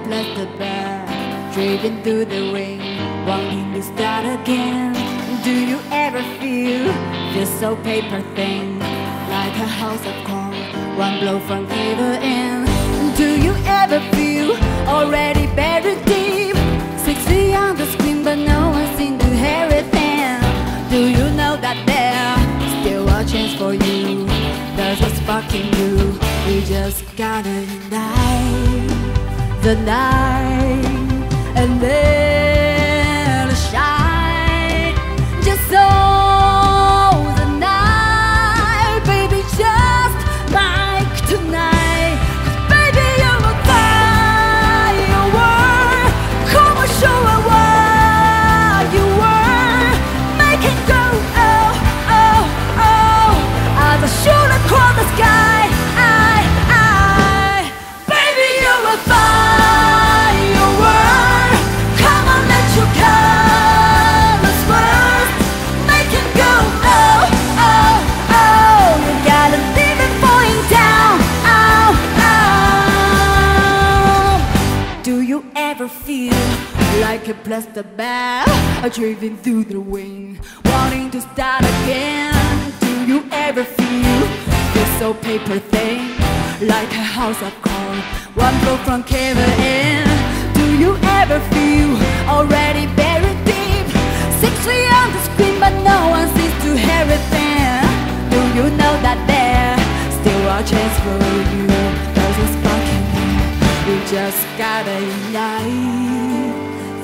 plastic bag, driving through the rain, wanting to start again. Do you ever feel this so paper thin, like a house of cards, one blow from either end? Do you ever feel already buried deep, 6 feet on the screen but no one seems to hear it then? Do you know that there's still a chance for you? There's a spark in you, we just gotta ignite the night and let it shine. Just so the night, baby, just like tonight. 'Cause baby, you're a firework. Come on, show me what you were. Make it go, oh, oh, oh, as I shoot across the sky. Baby, you're a firework. Come on, let your colors burst. Make it go, oh, oh, oh. You gotta leave it falling down, oh, oh. Do you ever feel like a plastic bag, driving through the wind, wanting to start again? Do you ever feel this so paper thing, like a house of cards, one blow from caving in? Do you ever feel already buried deep, 6 feet on the screen but no one seems to hear it then? Do you know that there's still a chance for you? There's a spark in you, you just gotta ignite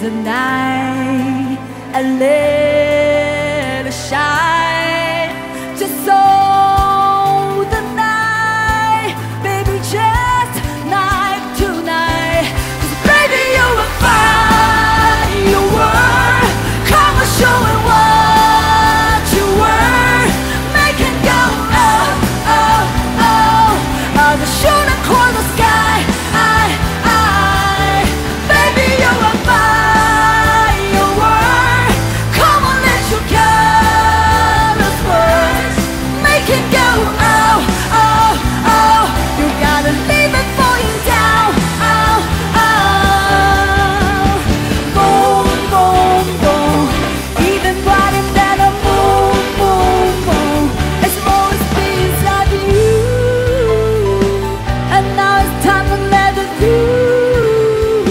the night and let it shine. Just so the night, baby, just like tonight. 'Cause baby, you're a firework. Come on, show me what you were. Make it go, oh, oh, oh, as I shoot across the sky. Baby, you're a firework. Come on, let your colors burst. Make it go, oh, oh, oh. You gotta leave it falling down, oh, oh. Boom, boom, boom. Even brighter than a moon, boom, boom. It's more space of you, and now it's time to let it through.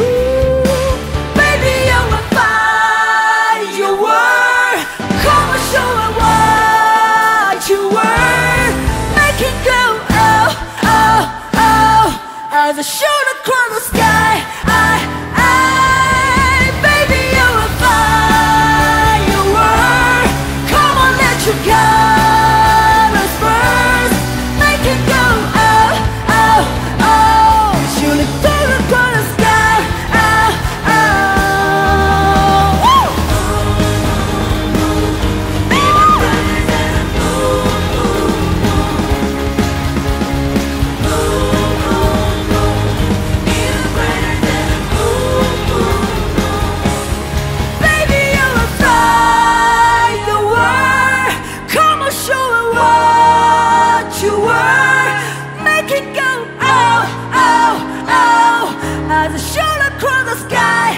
Baby, you're a firework. Come on, show me what you were. Make it go, oh, oh, oh, as I shoot across the sky. Baby, you're a firework. Come on, let your colors burst. Make it go, oh, oh, oh, shoot it through across the sky. Woo! Baby, you're a firework. Come on, show me what you were. Make it go, oh, oh, oh, as I shoot across the sky.